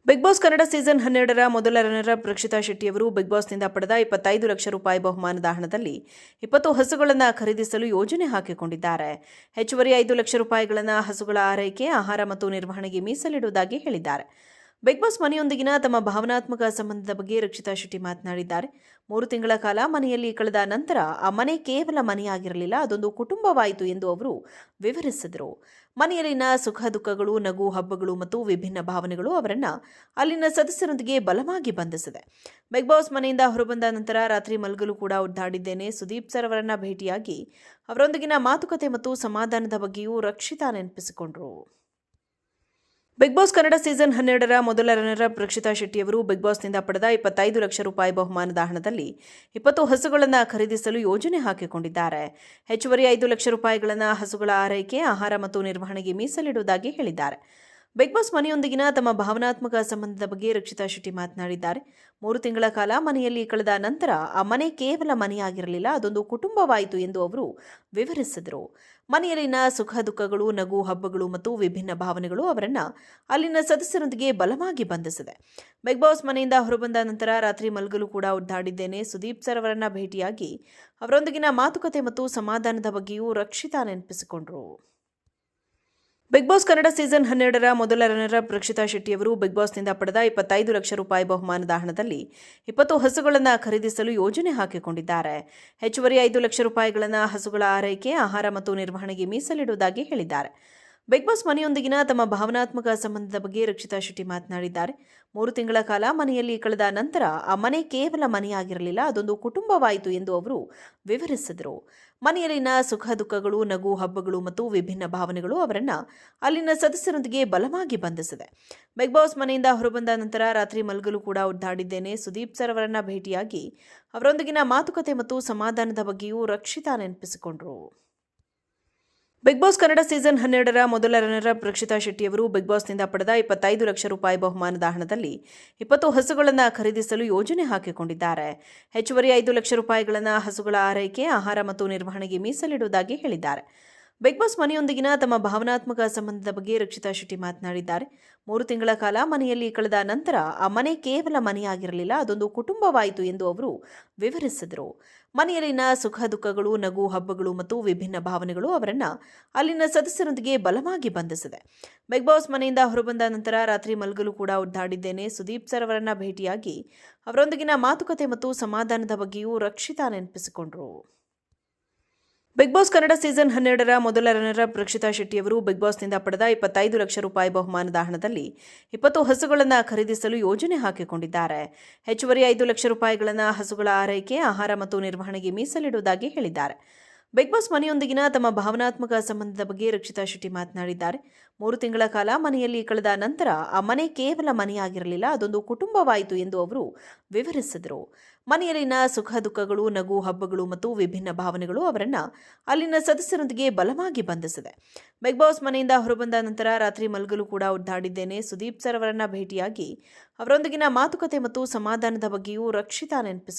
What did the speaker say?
Big Boss Kannada season 12ರ ಮೊದಲ runner Rakshita ಶೆಟ್ಟಿಯವರು ಬಿಗ್ ಬಾಸ್ನಿಂದ ಪಡೆದ 25 ಲಕ್ಷ ರೂಪಾಯಿ ಬಹುಮಾನದ ಹಣದಲ್ಲಿ 20 ಹಸುಗಳನ್ನು ಖರೀದಿಸಲು ಯೋಜನೆ ಹಾಕಿಕೊಂಡಿದ್ದಾರೆ. ಹೆಚ್ಚುವರಿ 5 ಲಕ್ಷ ರೂಪಾಯಿಗಳನ್ನು ಹಸುಗಳ ಆರೈಕೆ, ಆಹಾರ ಮತ್ತು ನಿರ್ವಹಣೆಗೆ ಮೀಸಲಿಡುವುದಾಗಿ ಹೇಳಿದ್ದಾರೆ. ಬಿಗ್ ಬಾಸ್ ಮನೆಯೊಂದಿಗಿನ ತಮ್ಮ ಭಾವನಾತ್ಮಕ ಸಂಬಂಧದ ಬಗ್ಗೆ ರಕ್ಷಿತಾ ಶೆಟ್ಟಿ ಮಾತನಾಡಿದ್ದಾರೆ. 3 ತಿಂಗಳ ಕಾಲ ಮನೆಯಲ್ಲಿ ಕಳೆದ ನಂತರ ಆ ಮನೆ ಕೇವಲ ಮನೆಯಾಗಿರಲಿಲ್ಲ, ಅದೊಂದು ಕುಟುಂಬವಾಯಿತು ಎಂದು ಅವರು ವಿವರಿಸಿದರು. ಮನೆಯಲ್ಲಿನ ಸುಖ ದುಃಖಗಳು, ನಗು ಹಬ್ಬಗಳು ಮತ್ತು ವಿಭಿನ್ನ ಭಾವನೆಗಳು ಅವರನ್ನ ಅಲ್ಲಿನ ಸದಸ್ಯರೊಂದಿಗೆ ಬಲವಾಗಿ ಬಂಧಿಸಿದೆ. ಬಿಗ್ ಬಾಸ್ ಮನೆಯಿಂದ ಹೊರಬಂದ ನಂತರ ರಾತ್ರಿ ಮಲಗಲು ಕೂಡ ಒದ್ದಾಡಿದ್ದೇನೆ. ಸುದೀಪ್ ಸರ್ ಅವರನ್ನ ಭೇಟಿಯಾಗಿ ಅವರೊಂದಿಗಿನ ಮಾತುಕತೆ ಮತ್ತು ಸಮಾಧಾನದ ಬಗ್ಗೆಯೂ ರಕ್ಷಿತಾ ನೆನಪಿಸಿಕೊಂಡರು. ಬಿಗ್ ಬಾಸ್ ಕನ್ನಡ ಸೀಸನ್ 12ರ ಮೊದಲ ರನ್ನರ್ ರಕ್ಷಿತಾ ಶೆಟ್ಟಿಯವರು ಬಿಗ್ ಬಾಸ್ನಿಂದ ಪಡೆದ 25 ಲಕ್ಷ ರೂಪಾಯಿ ಬಹುಮಾನದ ಹಣದಲ್ಲಿ 20 ಹಸುಗಳನ್ನು ಖರೀದಿಸಲು ಯೋಜನೆ ಹಾಕಿಕೊಂಡಿದ್ದಾರೆ. ಹೆಚ್ಚುವರಿ 5 ಲಕ್ಷ ರೂಪಾಯಿಗಳನ್ನು ಹಸುಗಳ ಆರೈಕೆ, ಆಹಾರ ಮತ್ತು ನಿರ್ವಹಣೆಗೆ ಮೀಸಲಿಡುವುದಾಗಿ ಹೇಳಿದ್ದಾರೆ. ಬಿಗ್ ಬಾಸ್ ಮನೆಯೊಂದಿಗಿನ ತಮ್ಮ ಭಾವನಾತ್ಮಕ ಸಂಬಂಧದ ಬಗ್ಗೆ ರಕ್ಷಿತಾ ಶೆಟ್ಟಿ ಮಾತನಾಡಿದ್ದಾರೆ. 3 ತಿಂಗಳ ಕಾಲ ಮನೆಯಲ್ಲಿ ಕಳೆದ ನಂತರ ಆ ಮನೆ ಕೇವಲ ಮನೆಯಾಗಿರಲಿಲ್ಲ, ಅದೊಂದು ಕುಟುಂಬವಾಯಿತು ಎಂದು ಅವರು ವಿವರಿಸಿದರು. ಮನೆಯಲ್ಲಿನ ಸುಖ ದುಃಖಗಳು, ನಗು ಹಬ್ಬಗಳು ಮತ್ತು ವಿಭಿನ್ನ ಭಾವನೆಗಳು ಅವರನ್ನ ಅಲ್ಲಿನ ಸದಸ್ಯರೊಂದಿಗೆ ಬಲವಾಗಿ ಬಂಧಿಸಿದೆ. ಬಿಗ್ ಬಾಸ್ ಮನೆಯಿಂದ ಹೊರಬಂದ ನಂತರ ರಾತ್ರಿ ಮಲಗಲು ಕೂಡ ಒದ್ದಾಡಿದ್ದೇನೆ. ಸುದೀಪ್ ಸರ್ ಅವರನ್ನ ಭೇಟಿಯಾಗಿ ಅವರೊಂದಿಗಿನ ಮಾತುಕತೆ ಮತ್ತು ಸಮಾಧಾನದ ಬಗ್ಗೆಯೂ ರಕ್ಷಿತಾ ನೆನಪಿಸಿಕೊಂಡರು. ಬಿಗ್ ಬಾಸ್ ಕನ್ನಡ ಸೀಸನ್ 12ರ ಮೊದಲ ರನ್ನರ್ ರಕ್ಷಿತಾ ಶೆಟ್ಟಿಯವರು ಬಿಗ್ ಬಾಸ್ನಿಂದ ಪಡೆದ 25 ಲಕ್ಷ ರೂಪಾಯಿ ಬಹುಮಾನದ ಹಣದಲ್ಲಿ 20 ಹಸುಗಳನ್ನು ಖರೀದಿಸಲು ಯೋಜನೆ ಹಾಕಿಕೊಂಡಿದ್ದಾರೆ. ಹೆಚ್ಚುವರಿ 5 ಲಕ್ಷ ರೂಪಾಯಿಗಳನ್ನು ಹಸುಗಳ ಆರೈಕೆ, ಆಹಾರ ಮತ್ತು ನಿರ್ವಹಣೆಗೆ ಮೀಸಲಿಡುವುದಾಗಿ ಹೇಳಿದ್ದಾರೆ. ಬಿಗ್ ಬಾಸ್ ಮನೆಯೊಂದಿಗಿನ ತಮ್ಮ ಭಾವನಾತ್ಮಕ ಸಂಬಂಧದ ಬಗ್ಗೆ ರಕ್ಷಿತಾ ಶೆಟ್ಟಿ ಮಾತನಾಡಿದ್ದಾರೆ. 3 ತಿಂಗಳ ಕಾಲ ಮನೆಯಲ್ಲಿ ಕಳೆದ ನಂತರ ಆ ಮನೆ ಕೇವಲ ಮನೆಯಾಗಿರಲಿಲ್ಲ, ಅದೊಂದು ಕುಟುಂಬವಾಯಿತು ಎಂದು ಅವರು ವಿವರಿಸಿದರು. ಮನೆಯಲ್ಲಿನ ಸುಖ ದುಃಖಗಳು, ನಗು ಹಬ್ಬಗಳು ಮತ್ತು ವಿಭಿನ್ನ ಭಾವನೆಗಳು ಅವರನ್ನ ಅಲ್ಲಿನ ಸದಸ್ಯರೊಂದಿಗೆ ಬಲವಾಗಿ ಬಂಧಿಸಿದೆ. ಬಿಗ್ ಬಾಸ್ ಮನೆಯಿಂದ ಹೊರಬಂದ ನಂತರ ರಾತ್ರಿ ಮಲಗಲು ಕೂಡ ಒದ್ದಾಡಿದ್ದೇನೆ. ಸುದೀಪ್ ಸರ್ ಅವರನ್ನ ಭೇಟಿಯಾಗಿ ಅವರೊಂದಿಗಿನ ಮಾತುಕತೆ ಮತ್ತು ಸಮಾಧಾನದ ಬಗ್ಗೆಯೂ ರಕ್ಷಿತಾ ನೆನಪಿಸಿಕೊಂಡರು. ಬಿಗ್ ಬಾಸ್ ಕನ್ನಡ ಸೀಸನ್ 12ರ ಮೊದಲ ರನ್ನರ್ ರಕ್ಷಿತಾ ಶೆಟ್ಟಿಯವರು ಬಿಗ್ ಬಾಸ್ನಿಂದ ಪಡೆದ 25 ಲಕ್ಷ ರೂಪಾಯಿ ಬಹುಮಾನದ ಹಣದಲ್ಲಿ 20 ಹಸುಗಳನ್ನು ಖರೀದಿಸಲು ಯೋಜನೆ ಹಾಕಿಕೊಂಡಿದ್ದಾರೆ. ಹೆಚ್ಚುವರಿ 5 ಲಕ್ಷ ರೂಪಾಯಿಗಳನ್ನು ಹಸುಗಳ ಆರೈಕೆ, ಆಹಾರ ಮತ್ತು ನಿರ್ವಹಣೆಗೆ ಮೀಸಲಿಡುವುದಾಗಿ ಹೇಳಿದ್ದಾರೆ. ಬಿಗ್ ಬಾಸ್ ಮನೆಯೊಂದಿಗಿನ ತಮ್ಮ ಭಾವನಾತ್ಮಕ ಸಂಬಂಧದ ಬಗ್ಗೆ ರಕ್ಷಿತಾ ಶೆಟ್ಟಿ ಮಾತನಾಡಿದ್ದಾರೆ. 3 ತಿಂಗಳ ಕಾಲ ಮನೆಯಲ್ಲಿ ಕಳೆದ ನಂತರ ಆ ಮನೆ ಕೇವಲ ಮನೆಯಾಗಿರಲಿಲ್ಲ, ಅದೊಂದು ಕುಟುಂಬವಾಯಿತು ಎಂದು ಅವರು ವಿವರಿಸಿದರು. ಮನೆಯಲ್ಲಿನ ಸುಖ ದುಃಖಗಳು, ನಗು ಹಬ್ಬಗಳು ಮತ್ತು ವಿಭಿನ್ನ ಭಾವನೆಗಳು ಅವರನ್ನ ಅಲ್ಲಿನ ಸದಸ್ಯರೊಂದಿಗೆ ಬಲವಾಗಿ ಬಂಧಿಸಿದೆ. ಬಿಗ್ ಬಾಸ್ ಮನೆಯಿಂದ ಹೊರಬಂದ ನಂತರ ರಾತ್ರಿ ಮಲಗಲು ಕೂಡ ಒದ್ದಾಡಿದ್ದೇನೆ. ಸುದೀಪ್ ಸರ್ ಅವರನ್ನ ಭೇಟಿಯಾಗಿ ಅವರೊಂದಿಗಿನ ಮಾತುಕತೆ ಮತ್ತು ಸಮಾಧಾನದ ಬಗ್ಗೆಯೂ ರಕ್ಷಿತಾ ನೆನಪಿಸಿಕೊಂಡರು. ಬಿಗ್ ಬಾಸ್ ಕನ್ನಡ ಸೀಸನ್ 12ರ ಮೊದಲ ರನ್ನರ್ ರಕ್ಷಿತಾ ಶೆಟ್ಟಿಯವರು ಬಿಗ್ ಬಾಸ್ನಿಂದ ಪಡೆದ 25 ಲಕ್ಷ ರೂಪಾಯಿ ಬಹುಮಾನದ ಹಣದಲ್ಲಿ 20 ಹಸುಗಳನ್ನು ಖರೀದಿಸಲು ಯೋಜನೆ ಹಾಕಿಕೊಂಡಿದ್ದಾರೆ. ಹೆಚ್ಚುವರಿ 5 ಲಕ್ಷ ರೂಪಾಯಿಗಳನ್ನು ಹಸುಗಳ ಆರೈಕೆ, ಆಹಾರ ಮತ್ತು ನಿರ್ವಹಣೆಗೆ ಮೀಸಲಿಡುವುದಾಗಿ ಹೇಳಿದ್ದಾರೆ. ಬಿಗ್ ಬಾಸ್ ಮನೆಯೊಂದಿಗಿನ ತಮ್ಮ ಭಾವನಾತ್ಮಕ ಸಂಬಂಧದ ಬಗ್ಗೆ ರಕ್ಷಿತಾ ಶೆಟ್ಟಿ ಮಾತನಾಡಿದ್ದಾರೆ. 3 ತಿಂಗಳ ಕಾಲ ಮನೆಯಲ್ಲಿ ಕಳೆದ ನಂತರ ಆ ಮನೆ ಕೇವಲ ಮನೆಯಾಗಿರಲಿಲ್ಲ, ಅದೊಂದು ಕುಟುಂಬವಾಯಿತು ಎಂದು ಅವರು ವಿವರಿಸಿದರು. ಮನೆಯಲ್ಲಿನ ಸುಖ ದುಃಖಗಳು, ನಗು ಹಬ್ಬಗಳು ಮತ್ತು ವಿಭಿನ್ನ ಭಾವನೆಗಳು ಅವರನ್ನ ಅಲ್ಲಿನ ಸದಸ್ಯರೊಂದಿಗೆ ಬಲವಾಗಿ ಬಂಧಿಸಿದೆ. ಬಿಗ್ ಬಾಸ್ ಮನೆಯಿಂದ ಹೊರಬಂದ ನಂತರ ರಾತ್ರಿ ಮಲಗಲು ಕೂಡ ಒದ್ದಾಡಿದ್ದೇನೆ. ಸುದೀಪ್ ಸರ್ ಅವರನ್ನ ಭೇಟಿಯಾಗಿ ಅವರೊಂದಿಗಿನ ಮಾತುಕತೆ ಮತ್ತು ಸಮಾಧಾನದ ಬಗ್ಗೆಯೂ ರಕ್ಷಿತಾ ನೆನಪಿಸಿಕೊಂಡರು.